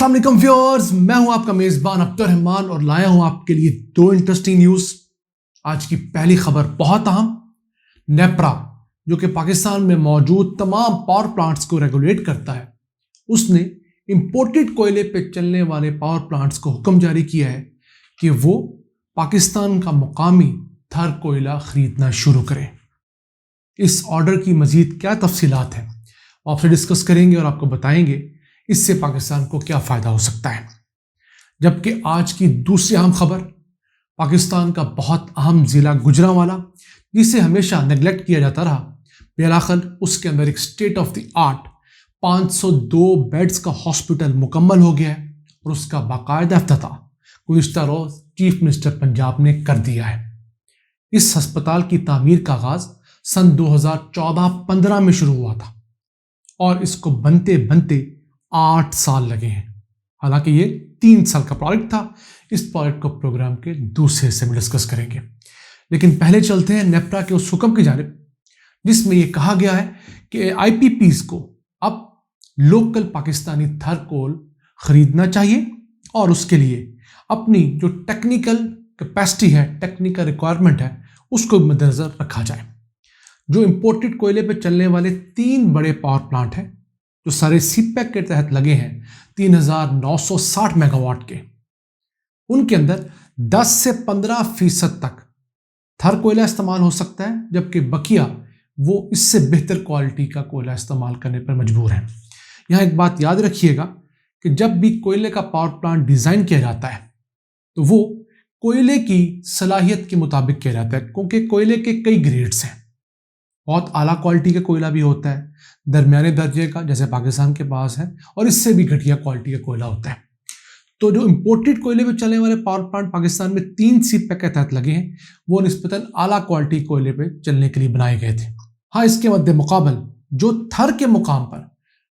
अस्सलाम वालेकुम व्यूअर्स, मैं हूं आपका मेजबान अब्दुर्रहमान और लाया हूं आपके लिए दो इंटरेस्टिंग न्यूज। आज की पहली खबर बहुत अहम। नेपरा जो कि पाकिस्तान में मौजूद तमाम पावर प्लांट्स को रेगुलेट करता है, उसने इंपोर्टेड कोयले पे चलने वाले पावर प्लांट्स को हुक्म जारी किया है कि वो पाकिस्तान का मुकामी थर कोयला खरीदना शुरू करें। इस ऑर्डर की मजीद क्या तफसीलात हैं आपसे डिस्कस करेंगे और आपको बताएंगे इससे पाकिस्तान को क्या फ़ायदा हो सकता है। जबकि आज की दूसरी अहम खबर, पाकिस्तान का बहुत अहम ज़िला गुजरांवाला, जिसे हमेशा नेगलेक्ट किया जाता रहा, बिलाखिर उसके अंदर एक state of the art 502 beds का हॉस्पिटल मुकम्मल हो गया है और उसका बाकायदा इफ्तिताह गुज़िश्ता रोज़ चीफ मिनिस्टर पंजाब ने कर दिया है। इस अस्पताल की तामीर का आगाज़ सन 2014-15 में शुरू हुआ था और इसको बनते बनते 8 साल लगे हैं। हालांकि ये 3 साल का प्रोजेक्ट था। इस प्रोजेक्ट को प्रोग्राम के दूसरे हिस्से में डिस्कस करेंगे, लेकिन पहले चलते हैं नेपरा के उस हुक्म की जानिब जिसमें यह कहा गया है कि आईपीपीज को अब लोकल पाकिस्तानी थर कोल खरीदना चाहिए और उसके लिए अपनी जो टेक्निकल कैपेसिटी है, टेक्निकल रिक्वायरमेंट है, उसको मद्देनजर रखा जाए। जो इंपोर्टेड कोयले पे चलने वाले 3 बड़े पावर प्लांट हैं जो सारे सीपैक के तहत लगे हैं, 3960 मेगावाट के, उनके अंदर 10 से 15% तक थर कोयला इस्तेमाल हो सकता है, जबकि बकिया वो इससे बेहतर क्वालिटी का कोयला इस्तेमाल करने पर मजबूर हैं। यहाँ एक बात याद रखिएगा कि जब भी कोयले का पावर प्लांट डिज़ाइन किया जाता है तो वो कोयले की सलाहियत के मुताबिक किया जाता है, क्योंकि कोयले के कई ग्रेड्स हैं। बहुत आला क्वालिटी का कोयला भी होता है, दरमियाने दर्जे का जैसे पाकिस्तान के पास है, और इससे भी घटिया क्वालिटी का कोयला होता है। तो जो इंपोर्टेड कोयले पे चलने वाले पावर प्लांट पाकिस्तान में 3 सीपैक के तहत लगे हैं, वो निस्बतन आला क्वालिटी कोयले पे चलने के लिए बनाए गए थे। हाँ, इसके मद्दे मुकाबल जो थर के मुकाम पर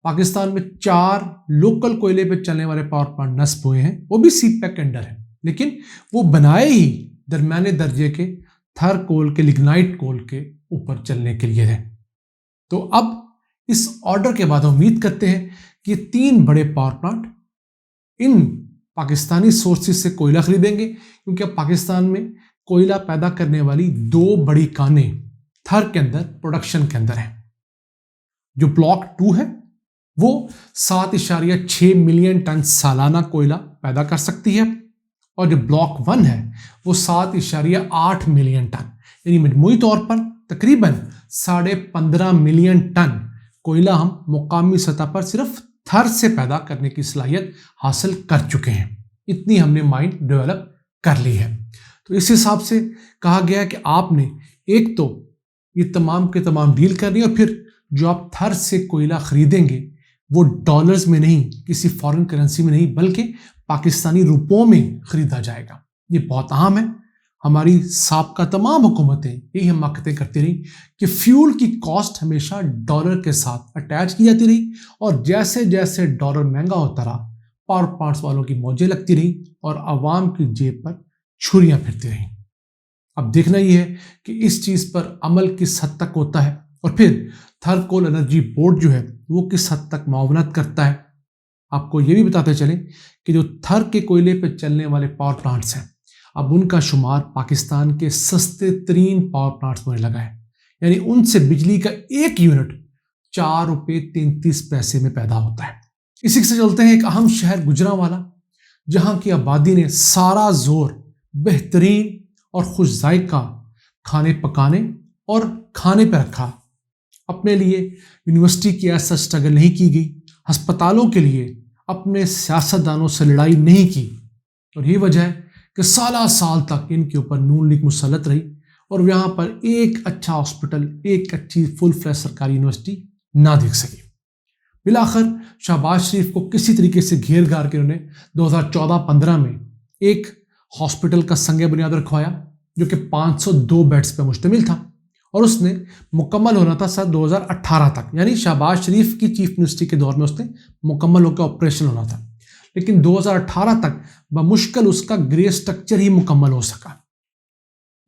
पाकिस्तान में 4 लोकल कोयले पे चलने वाले पावर प्लांट नस्ब हुए हैं, वो भी सीपैक के अंडर है, लेकिन वो बनाए ही दरमियाने दर्जे के थर कोल के, लिग्नाइट कोल के ऊपर चलने के लिए है। तो अब इस ऑर्डर के बाद उम्मीद करते हैं कि ये 3 बड़े power plant in Pakistani sources से कोयला खरीदेंगे, क्योंकि अब पाकिस्तान में कोयला पैदा करने वाली 2 बड़ी कानें थर के अंदर प्रोडक्शन के अंदर है। जो ब्लॉक 2 है वो 7.6 मिलियन टन सालाना कोयला पैदा कर सकती है, और जो ब्लॉक 1 है वो 7.8 मिलियन टन, यानी मजमूई तौर पर तकरीबन 15.5 मिलियन टन कोयला हम मुकामी सतह पर सिर्फ थर से पैदा करने की सलाहियत हासिल कर चुके हैं। इतनी हमने माइंड डेवलप कर ली है। तो इस हिसाब से कहा गया है कि आपने एक तो ये तमाम के तमाम डील करनी है, और फिर जो आप थर से कोयला खरीदेंगे वो डॉलर्स में नहीं, किसी फॉरेन करेंसी में नहीं, बल्कि पाकिस्तानी रुपयों में खरीदा जाएगा। ये बहुत अहम है। हमारी साबका तमाम हुकूमतें यही हम हरकतें करती रही कि फ्यूल की कॉस्ट हमेशा डॉलर के साथ अटैच की जाती रही, और जैसे जैसे डॉलर महंगा होता रहा, पावर प्लांट्स वालों की मौजें लगती रही और आवाम की जेब पर छुरियां फिरती रहीं। अब देखना यह है कि इस चीज़ पर अमल किस हद तक होता है, और फिर थर कोल एनर्जी बोर्ड जो है वो किस हद तक मुआवनत करता है। आपको ये भी बताते चलें कि जो थर के कोयले पर चलने वाले पावर प्लांट्स हैं, अब उनका शुमार पाकिस्तान के सस्ते तरीन पावर प्लांट्स होने लगा है, यानी उनसे बिजली का 1 यूनिट 4 रुपये 33 पैसे में पैदा होता है। इसी से चलते हैं एक अहम शहर गुजरांवाला, जहां की आबादी ने सारा जोर बेहतरीन और खुश जायका खाने पकाने और खाने पर रखा। अपने लिए यूनिवर्सिटी की ऐसा स्ट्रगल नहीं की गई, अस्पतालों के लिए अपने सियासतदानों से लड़ाई नहीं की, और ये वजह है कि साल तक इनके ऊपर नून लीग मुसल्लत रही और यहाँ पर एक अच्छा हॉस्पिटल, एक अच्छी फुल फ्लैश सरकारी यूनिवर्सिटी ना दिख सकी। बिलाखिर शहबाज शरीफ को किसी तरीके से घेर घार के उन्होंने 2014-15 में एक हॉस्पिटल का संग बुनियाद रखवाया जो कि 502 बेड्स पर मुश्तमिल था, और उसने मुकम्मल होना था सन 2018 तक, यानी शहबाज शरीफ की चीफ मिनिस्ट्री के दौर में उसने मुकम्मल होकर ऑपरेशन होना था। लेकिन 2018 तक बमुश्किल उसका ग्रे स्ट्रक्चर ही मुकम्मल हो सका।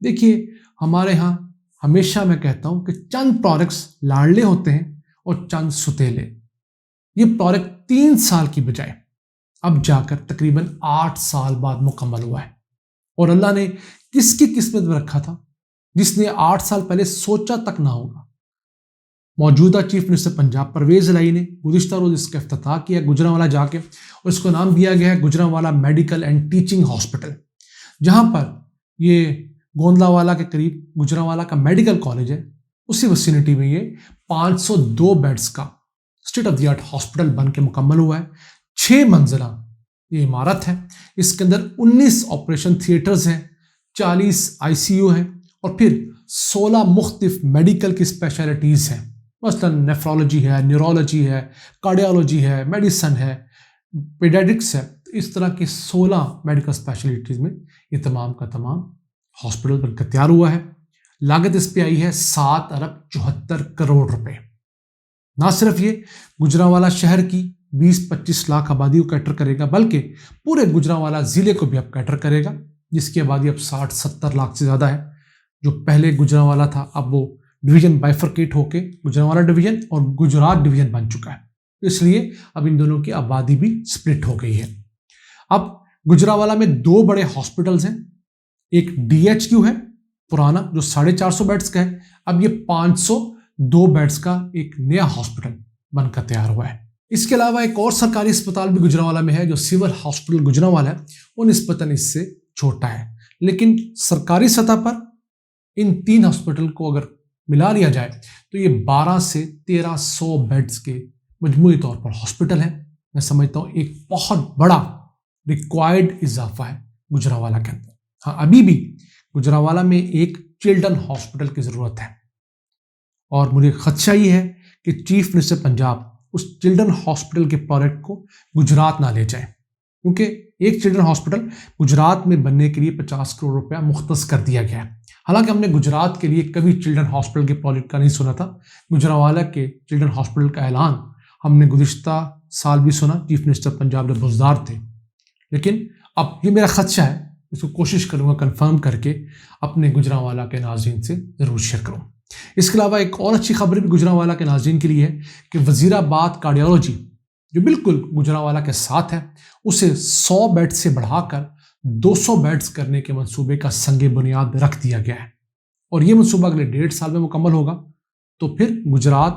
देखिए, हमारे यहाँ हमेशा मैं कहता हूँ कि चंद प्रोडक्ट्स लाडले होते हैं और चंद सुतेले। ये प्रोडक्ट 3 साल की बजाय اب جا کر تقریباً 8 سال بعد مکمل ہوا ہے۔ اور اللہ نے کس کی قسمت میں رکھا تھا جس نے 8 سال پہلے سوچا تک نہ ہوگا۔ موجودہ چیف منسٹر پنجاب پرویز الہی نے گزشتہ روز اس کا افتتاح کیا گجرانوالہ جا کے، اور اس کو نام دیا گیا ہے Gujranwala medical and teaching hospital, جہاں پر یہ گوندلاوالا کے قریب گجرانوالہ کا میڈیکل کالج ہے، اسی وسینٹی میں یہ 502 بیڈز کا state of the art hospital بن کے مکمل ہوا ہے۔ 6 منزلہ یہ عمارت ہے، اس کے اندر 19 آپریشن تھیٹرز ہیں، 40 ICU ہیں، اور پھر 16 مختلف میڈیکل کی اسپیشلٹیز ہیں، مثلا نیفرولوجی ہے، نیورولوجی ہے، کارڈیالوجی ہے، میڈیسن ہے، پیڈیاٹرکس ہے۔ اس طرح کی 16 میڈیکل اسپیشلٹیز میں یہ تمام کا تمام ہاسپٹل بن کر تیار ہوا ہے۔ لاگت اس پہ آئی ہے 7 ارب 74 کروڑ روپے۔ نہ صرف یہ گجرانوالہ شہر کی 20-25 لاکھ آبادی کو کیٹر کرے گا، بلکہ پورے گجرانوالہ ضلع کو بھی اب کیٹر کرے گا، جس کی آبادی اب 60-70 لاکھ سے زیادہ ہے۔ جو پہلے گجرانوالہ تھا اب وہ ڈویژن بائفرکیٹ ہو کے گجرانوالہ ڈویژن اور گجرات ڈویژن بن چکا ہے، اس لیے اب ان دونوں کی آبادی بھی سپلٹ ہو گئی ہے۔ اب گجرانوالہ میں 2 بڑے ہاسپٹلز ہیں، ایک DHQ ہے پرانا جو 450 بیڈز کا ہے، اب یہ 502 بیڈز کا ایک نیا ہاسپٹل بن کر تیار ہوا ہے۔ اس کے علاوہ ایک اور سرکاری اسپتال بھی گجرانوالہ میں ہے جو سول ہاسپٹل گجرانوالہ ہے، وہ نسبتاً اس سے چھوٹا ہے، لیکن سرکاری سطح پر ان 3 ہاسپٹل کو اگر ملا لیا جائے تو یہ 12 سے 1300 بیڈز کے مجموعی طور پر ہاسپٹل ہیں۔ میں سمجھتا ہوں ایک بہت بڑا ریکوائرڈ اضافہ ہے گجرانوالہ کے اندر۔ ہاں، ابھی بھی گجرانوالہ میں ایک چلڈرن ہاسپٹل کی ضرورت ہے، اور مجھے خدشہ یہ ہے کہ چیف منسٹر پنجاب اس چلڈرن ہاسپٹل کے پروجیکٹ کو گجرات نہ لے جائیں، کیونکہ ایک چلڈرن ہاسپٹل گجرات میں بننے کے لیے 50 کروڑ روپیہ مختص کر دیا گیا ہے۔ حالانکہ ہم نے گجرات کے لیے کبھی چلڈرن ہاسپٹل کے پروجیکٹ کا نہیں سنا تھا، گجرانوالہ کے چلڈرن ہاسپٹل کا اعلان ہم نے گزشتہ سال بھی سنا، چیف منسٹر پنجاب جب بزدار تھے، لیکن اب یہ میرا خدشہ ہے، اس کو کوشش کروں گا کنفرم کر کے اپنے گجرانوالہ کے ناظرین سے ضرور شیئر کروں۔ اس کے علاوہ ایک اور اچھی خبر بھی گجرانوالہ کے ناظرین کے لیے ہے کہ وزیر آباد کارڈیالوجی جو بالکل گجرانوالہ کے ساتھ ہے، اسے 100 بیڈ سے بڑھا کر 200 بیڈز کرنے کے منصوبے کا سنگ بنیاد رکھ دیا گیا ہے، اور یہ منصوبہ اگلے 1.5 سال میں مکمل ہوگا۔ تو پھر گجرات،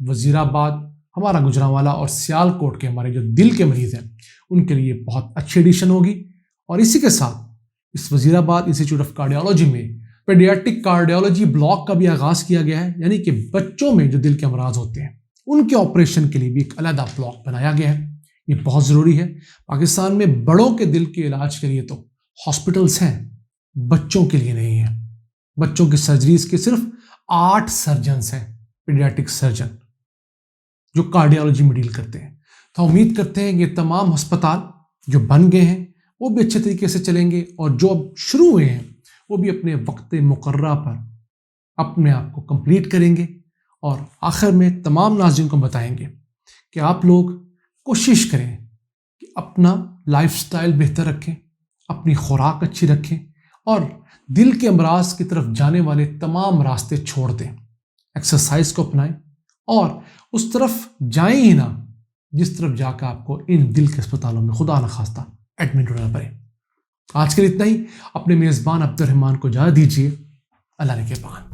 وزیر آباد، ہمارا گجرانوالہ اور سیالکوٹ کے ہمارے جو دل کے مریض ہیں ان کے لیے بہت اچھی ایڈیشن ہوگی۔ اور اسی کے ساتھ اس وزیر آباد انسٹیٹیوٹ آف کارڈیالوجی میں پیڈیاٹرک کارڈیالوجی بلاک کا بھی آغاز کیا گیا ہے، یعنی کہ بچوں میں جو دل کے امراض ہوتے ہیں ان کے آپریشن کے لیے بھی ایک علیحدہ بلاک بنایا گیا ہے۔ یہ بہت ضروری ہے۔ پاکستان میں بڑوں کے دل کے علاج کے لیے تو ہاسپٹلس ہیں، بچوں کے لیے نہیں ہیں۔ بچوں کی سرجریز کے صرف 8 سرجنز ہیں، پیڈیاٹرک سرجن جو کارڈیالوجی میں ڈیل کرتے ہیں۔ تو امید کرتے ہیں کہ یہ تمام ہسپتال جو بن گئے ہیں وہ بھی اچھے طریقے سے چلیں گے، اور جو اب شروع ہوئے ہیں وہ بھی اپنے وقت مقررہ پر اپنے آپ کو کمپلیٹ کریں گے۔ اور آخر میں تمام ناظرین کو بتائیں گے کہ آپ لوگ کوشش کریں کہ اپنا لائف سٹائل بہتر رکھیں، اپنی خوراک اچھی رکھیں، اور دل کے امراض کی طرف جانے والے تمام راستے چھوڑ دیں۔ ایکسرسائز کو اپنائیں اور اس طرف جائیں ہی نہ جس طرف جا کر آپ کو ان دل کے اسپتالوں میں خدا نخواستہ ایڈمٹ ہونا پڑے۔ آج کے لیے اتنا ہی۔ اپنے میزبان عبد الرحمان کو اجازت دیجیے۔ اللہ نے کے پان۔